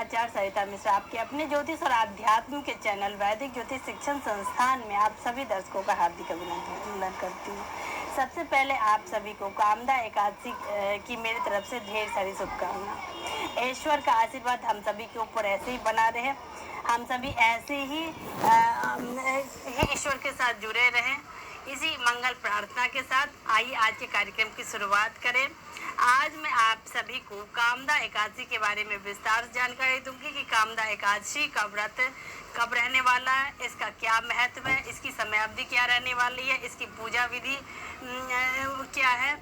आचार्य सरिता मिश्रा आपके अपने ज्योतिष और आध्यात्म के चैनल वैदिक ज्योतिष शिक्षण संस्थान में आप सभी दर्शकों का हार्दिक अभिनंदन करती हूँ। सबसे पहले आप सभी को कामदा एकादशी की मेरी तरफ से ढेर सारी शुभकामना। ईश्वर का आशीर्वाद हम सभी के ऊपर ऐसे ही बना रहे, हम सभी ऐसे ही ईश्वर के साथ जुड़े रहें। इसी मंगल प्रार्थना के साथ आइए आज के कार्यक्रम की शुरुआत करें। आज मैं आप सभी को कामदा एकादशी के बारे में विस्तार से जानकारी दूंगी कि कामदा एकादशी का व्रत कब रहने वाला है, इसका क्या महत्व है, इसकी समय अवधि क्या रहने वाली है, इसकी पूजा विधि क्या है,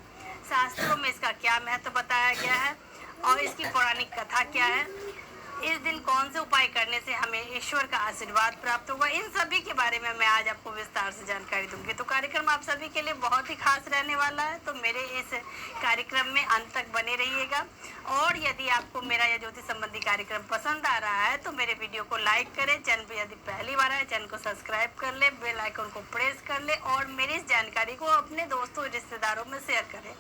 शास्त्रों में इसका क्या महत्व बताया गया है और इसकी पौराणिक कथा क्या है, इस दिन कौन से उपाय करने से हमें ईश्वर का आशीर्वाद प्राप्त होगा, इन सभी के बारे में मैं आज आपको विस्तार से जानकारी दूंगी। तो कार्यक्रम आप सभी के लिए बहुत ही खास रहने वाला है, तो मेरे इस कार्यक्रम में अंत तक बने रहिएगा। और यदि आपको मेरा यह ज्योतिष संबंधी कार्यक्रम पसंद आ रहा है तो मेरे वीडियो को लाइक करें, चैनल पर यदि पहली बार आए चैनल को सब्सक्राइब कर ले, बेल आइकन को प्रेस कर ले और मेरी इस जानकारी को अपने दोस्तों रिश्तेदारों में शेयर करें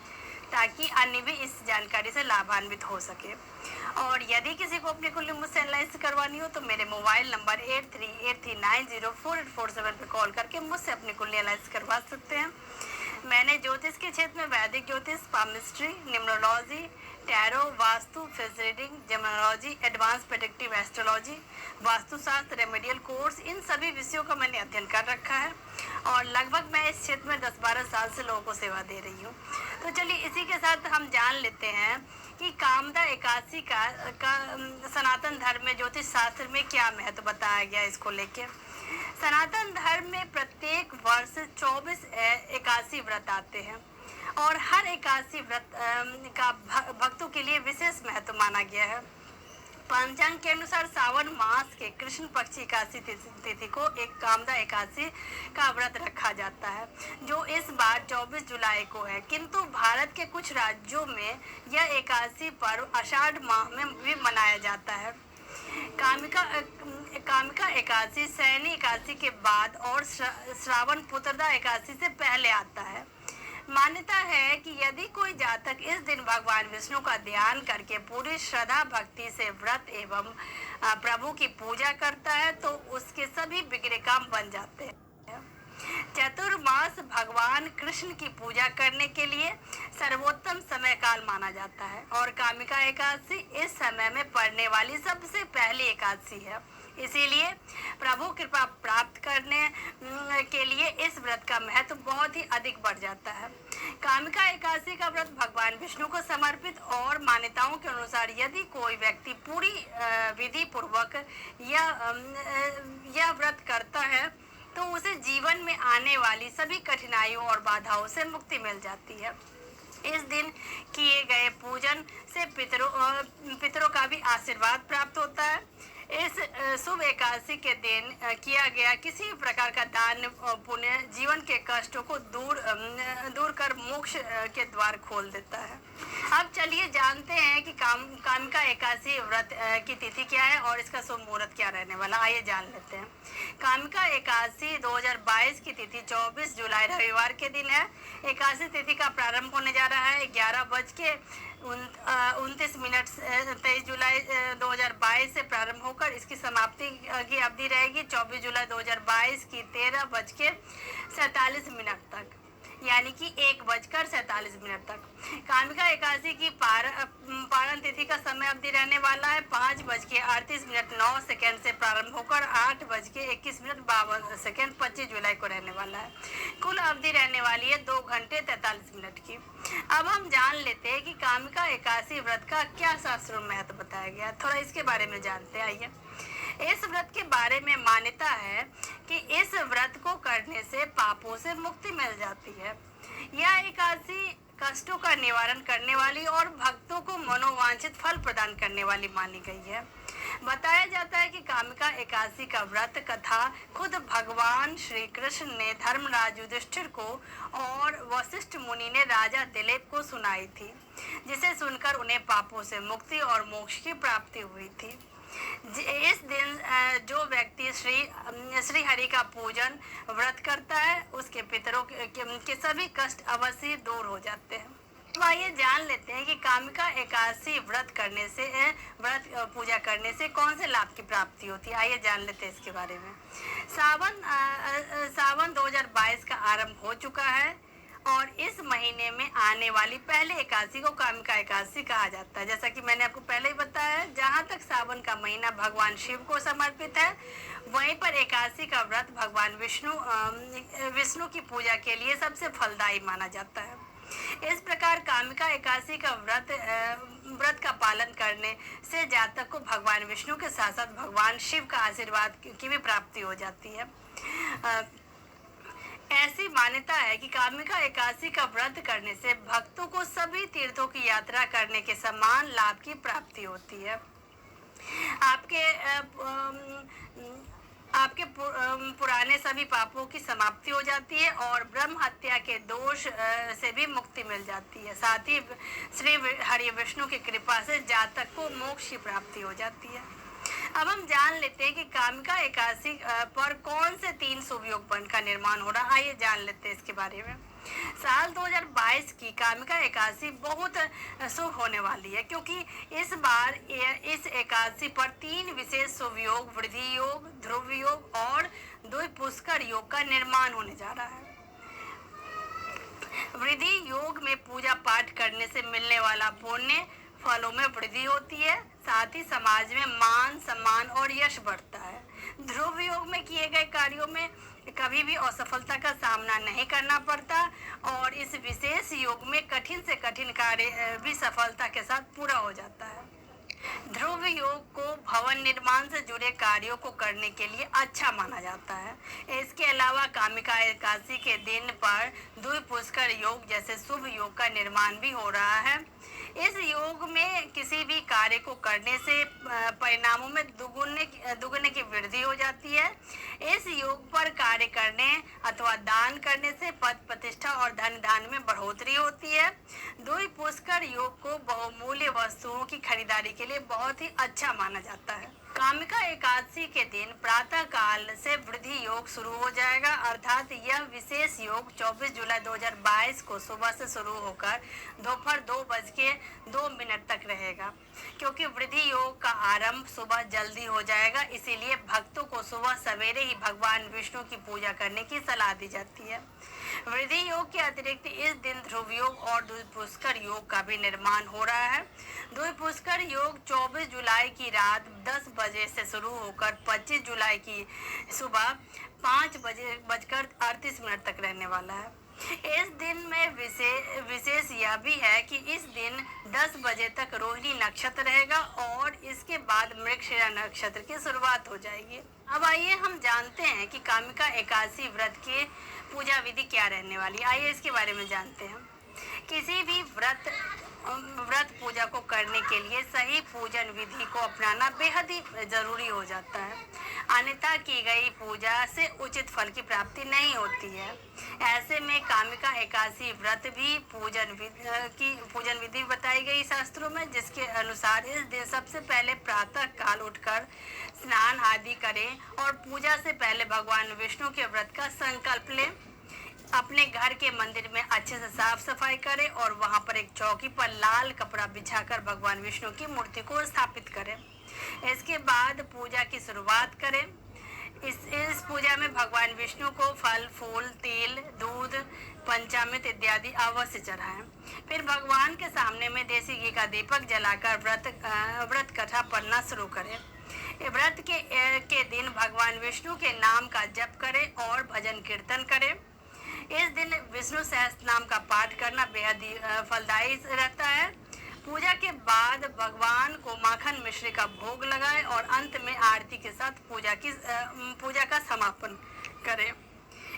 ताकि अन्य भी इस जानकारी से लाभान्वित हो सके। और यदि किसी को अपनी कुंडली मुझसे एनालाइज करवानी हो तो मेरे मोबाइल नंबर 8383904847 पर कॉल करके मुझसे अपनी कुंडली एनालाइज करवा सकते हैं। मैंने ज्योतिष के क्षेत्र में वैदिक ज्योतिष, palmistry, numerology, tarot, Vastu, face reading, gemmology, advance predictive astrology, Vastushastra, remedial course, इन सभी विषयों का मैंने अध्ययन कर रखा है और लगभग मैं इस क्षेत्र में 10-12 साल से लोगों को सेवा दे रही हूँ। तो चलिए इसी के साथ हम जान लेते हैं कि कामदा एकादशी का सनातन धर्म में ज्योतिष शास्त्र में क्या महत्व बताया गया इसको लेके। सनातन धर्म में प्रत्येक वर्ष 24 एकादशी व्रत आते हैं और हर एकादशी व्रत का भक्तों के लिए विशेष महत्व माना गया है। पंचांग के अनुसार सावन मास के कृष्ण पक्ष एकादशी तिथि को एक कामदा एकादशी का व्रत रखा जाता है जो इस बार 24 जुलाई को है, किंतु भारत के कुछ राज्यों में यह एकादशी पर्व आषाढ़ माह में भी मनाया जाता है। कामिका एकादशी सैनी एकादशी के बाद और श्रावण पुत्रदा एकादशी से पहले आता है। मान्यता है कि यदि कोई जातक इस दिन भगवान विष्णु का ध्यान करके पूरी श्रद्धा भक्ति से व्रत एवं प्रभु की पूजा करता है तो उसके सभी बिगड़े काम बन जाते हैं। चतुर्मास भगवान कृष्ण की पूजा करने के लिए सर्वोत्तम समय काल माना जाता है और कामिका एकादशी इस समय में पड़ने वाली सबसे पहली एकादशी है। इसीलिए प्रभु कृपा प्राप्त करने के लिए इस व्रत का महत्व बहुत ही अधिक बढ़ जाता है। कामिका एकादशी का व्रत भगवान विष्णु को समर्पित और मान्यताओं के अनुसार यदि कोई व्यक्ति पूरी विधि पूर्वक यह व्रत करता है तो उसे जीवन में आने वाली सभी कठिनाइयों और बाधाओं से मुक्ति मिल जाती है। इस दिन किए गए पूजन से पितरों का भी आशीर्वाद प्राप्त होता है। इस शुभ एकादशी के दिन किया गया किसी प्रकार का दान पुण्य जीवन के कष्टों को दूर कर मोक्ष के द्वार खोल देता है। अब चलिए जानते हैं कि कामिका एकादशी व्रत की तिथि क्या है और इसका शुभ मुहूर्त क्या रहने वाला, आइए जान लेते हैं। कामिका एकादशी 2022 की तिथि 24 जुलाई रविवार के दिन है। एकादशी तिथि का प्रारंभ होने जा रहा है 11:29 23 जुलाई 2022 से प्रारंभ होकर इसकी समाप्ति की अवधि रहेगी 24 जुलाई 2022 की 13:47 तक, यानी कि 1:47 तक। कामिका एकादशी की पारण तिथि का समय अवधि रहने वाला है 5:38 से प्रारंभ होकर 8:21 25 जुलाई को रहने वाला है। कुल अवधि रहने वाली है 2 घंटे 43 मिनट की। अब हम जान लेते हैं कि कामिका एकादशी व्रत का क्या शास्त्रों में महत्व बताया गया, थोड़ा इसके बारे में जानते हैं। आइए, इस व्रत के बारे में मान्यता है कि इस व्रत को करने से पापों से मुक्ति मिल जाती है। यह एकादशी कष्टों का निवारण करने वाली और भक्तों को मनोवांछित फल प्रदान करने वाली मानी गई है। बताया जाता है कि कामिका एकादशी का व्रत कथा खुद भगवान श्री कृष्ण ने धर्मराज युधिष्ठिर को और वशिष्ठ मुनि ने राजा दिलीप को सुनाई थी, जिसे सुनकर उन्हें पापों से मुक्ति और मोक्ष की प्राप्ति हुई थी। इस दिन जो व्यक्ति श्री हरि का पूजन व्रत करता है उसके पितरों के सभी कष्ट अवश्य दूर हो जाते हैं। तो आइए जान लेते हैं कि कामिका एकादशी व्रत करने से पूजा करने से कौन से लाभ की प्राप्ति होती है। आइए जान लेते हैं इसके बारे में। सावन 2022 का आरंभ हो चुका है और इस महीने में आने वाली पहले एकादशी को कामिका एकादशी कहा जाता है। जैसा कि मैंने आपको पहले ही बताया है, जहाँ तक सावन का महीना भगवान शिव को समर्पित है, वहीं पर एकादशी का व्रत भगवान विष्णु की पूजा के लिए सबसे फलदायी माना जाता है। इस प्रकार कामिका एकादशी का व्रत का पालन करने से जातक को भगवान विष्णु के साथ साथ भगवान शिव का आशीर्वाद की भी प्राप्ति हो जाती है। ऐसी मान्यता है कि कामिका एकादशी का व्रत करने से भक्तों को सभी तीर्थों की यात्रा करने के समान लाभ की प्राप्ति होती है। आपके पुराने सभी पापों की समाप्ति हो जाती है और ब्रह्म हत्या के दोष से भी मुक्ति मिल जाती है। साथ ही श्री हरि विष्णु की कृपा से जातक को मोक्ष की प्राप्ति हो जाती है। अब हम जान लेते हैं कि कामिका एकादशी पर कौन से 3 शुभ योग का निर्माण हो रहा है। आइए जान लेते हैं इसके बारे में। साल 2022 की कामिका एकादशी बहुत शुभ होने वाली है, क्योंकि इस बार इस एकादशी पर 3 विशेष शुभ योग, वृद्धि योग, ध्रुव योग और द्विपुष्कर योग का निर्माण होने जा रहा है। वृद्धि योग में पूजा पाठ करने से मिलने वाला पुण्य फलों में वृद्धि होती है, साथ ही समाज में मान सम्मान और यश बढ़ता है। ध्रुव योग में किए गए कार्यों में कभी भी असफलता का सामना नहीं करना पड़ता और इस विशेष योग में कठिन से कठिन कार्य भी सफलता के साथ पूरा हो जाता है। ध्रुव योग को भवन निर्माण से जुड़े कार्यों को करने के लिए अच्छा माना जाता है। इसके अलावा कामिका एकादशी के दिन पर द्विपुष्कर योग जैसे शुभ योग का निर्माण भी हो रहा है। इस योग में किसी भी कार्य को करने से परिणामों में दुगुने की वृद्धि हो जाती है। इस योग पर कार्य करने अथवा दान करने से पद प्रतिष्ठा और धन दान में बढ़ोतरी होती है। द्विपुष्कर योग को बहुमूल्य वस्तुओं की खरीदारी के लिए बहुत ही अच्छा माना जाता है। कामिका एकादशी के दिन प्रातः काल से वृद्धि योग शुरू हो जाएगा, अर्थात यह विशेष योग 24 जुलाई 2022 को सुबह से शुरू होकर दोपहर 2:02 तक रहेगा। क्योंकि वृद्धि योग का आरंभ सुबह जल्दी हो जाएगा, इसीलिए भक्तों को सुबह सवेरे ही भगवान विष्णु की पूजा करने की सलाह दी जाती है। वृद्धि योग के अतिरिक्त इस दिन ध्रुव योग और द्विपुष्कर योग का भी निर्माण हो रहा है। द्विपुष्कर योग 24 जुलाई की रात 10 बजे से शुरू होकर 25 जुलाई की सुबह 5:38 तक रहने वाला है। इस दिन में विशेष यह भी है कि इस दिन 10 बजे तक रोहिणी नक्षत्र रहेगा और इसके बाद मृगशिरा नक्षत्र की शुरुआत हो जाएगी। अब आइए हम जानते हैं कि कामिका एकादशी व्रत की पूजा विधि क्या रहने वाली है। आइए इसके बारे में जानते हैं। किसी भी व्रत पूजा को करने के लिए सही पूजन विधि को अपनाना बेहद ही जरूरी हो जाता है, अन्यथा की गई पूजा से उचित फल की प्राप्ति नहीं होती है। ऐसे में कामिका एकादशी व्रत भी पूजन विधि बताई गई शास्त्रों में, जिसके अनुसार इस दिन सबसे पहले प्रातः काल उठकर स्नान आदि करें और पूजा से पहले भगवान विष्णु के व्रत का संकल्प लें। अपने घर के मंदिर में अच्छे से साफ सफाई करें और वहां पर एक चौकी पर लाल कपड़ा बिछाकर भगवान विष्णु की मूर्ति को स्थापित करें। इसके बाद पूजा की शुरुआत करें। इस पूजा में भगवान विष्णु को फल, फूल, तिल, दूध, पंचामृत इत्यादि अवश्य चढ़ाएं। फिर भगवान के सामने में देसी घी का दीपक जलाकर व्रत कथा पढ़ना शुरू करें। व्रत के दिन भगवान विष्णु के नाम का जप करें और भजन कीर्तन करें। इस दिन विष्णु सहस्त्र नाम का पाठ करना बेहद ही फलदायी रहता है। पूजा के बाद भगवान को माखन मिश्री का भोग लगाएं और अंत में आरती के साथ पूजा का समापन करें।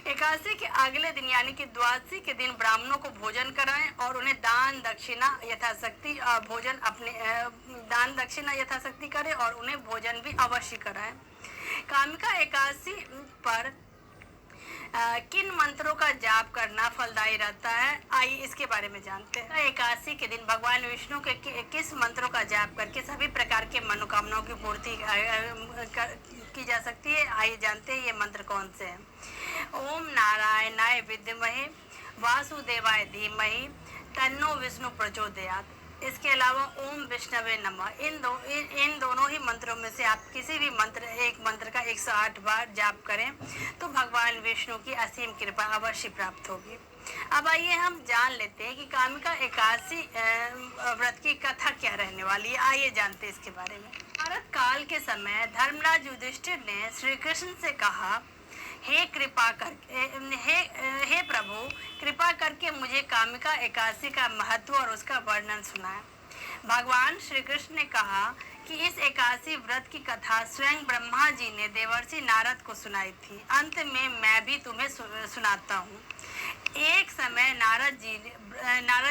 एकादशी के अगले दिन यानी कि द्वादशी के दिन ब्राह्मणों को भोजन कराएं और उन्हें दान दक्षिणा यथाशक्ति करें और उन्हें भोजन भी अवश्य कराएं। कामिका एकादशी पर किन मंत्रों का जाप करना फलदायी रहता है, आइए इसके बारे में जानते हैं। एकादशी के दिन भगवान विष्णु के किस मंत्रों का जाप करके सभी प्रकार के मनोकामनाओं की पूर्ति की जा सकती है, आइए जानते हैं ये मंत्र कौन से हैं। ओम नारायणाय विद्महे वासुदेवाय धीमहि तन्नो विष्णु प्रचोदयात्। इसके अलावा ओम विष्णवे नमः, इन दोनों ही मंत्रों में से आप किसी भी एक मंत्र का 108 बार जाप करें तो भगवान विष्णु की असीम कृपा अवश्य प्राप्त होगी। अब आइए हम जान लेते हैं कि कामिका एकादशी व्रत की कथा क्या रहने वाली है। आइए जानते हैं इसके बारे में। भारत काल के समय धर्मराज युधिष्ठिर ने श्री कृष्ण से कहा, हे कृपा करके हे प्रभु, कृपा करके मुझे कामिका एकादशी का महत्व और उसका वर्णन सुनाएं। भगवान श्री कृष्ण ने कहा कि इस एकादशी व्रत की कथा स्वयं ब्रह्मा जी ने देवर्षि नारद को सुनाई थी। अंत में मैं भी तुम्हें सुनाता हूँ। एक समय नारद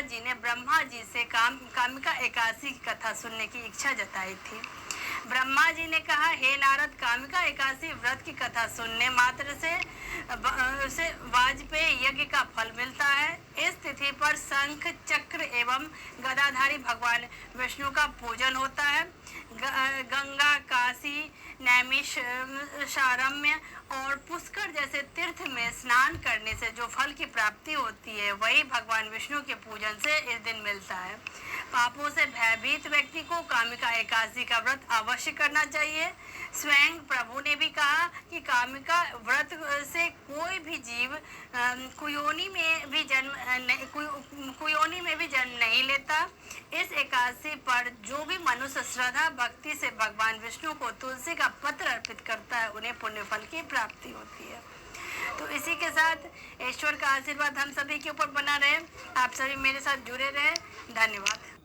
जी ने ब्रह्मा जी से कामिका एकादशी की कथा सुनने की इच्छा जताई थी। ब्रह्मा जी ने कहा, हे नारद, कामिका एकादशी व्रत की कथा सुनने मात्र से वाजपेयी यज्ञ का फल मिलता है। इस तिथि पर शंख, चक्र एवं गदाधारी भगवान विष्णु का पूजन होता है। गंगा, काशी, नैमिषारण्य और पुष्कर जैसे तीर्थ में स्नान करने से जो फल की प्राप्ति होती है वही भगवान विष्णु के पूजन से इस दिन मिलता है। पापों से भयभीत व्यक्ति को कामिका एकादशी का व्रत अवश्य करना चाहिए। स्वयं प्रभु ने भी कहा कि कामिका व्रत से कोई भी जीव कुयोनी में भी जन्म नहीं लेता। इस एकादशी पर जो भी मनुष्य श्रद्धा भक्ति से भगवान विष्णु को तुलसी का पत्र अर्पित करता है उन्हें पुण्य फल की प्राप्ति होती है। तो इसी के साथ ईश्वर का आशीर्वाद हम सभी के ऊपर बना रहे। आप सभी मेरे साथ जुड़े रहे। धन्यवाद।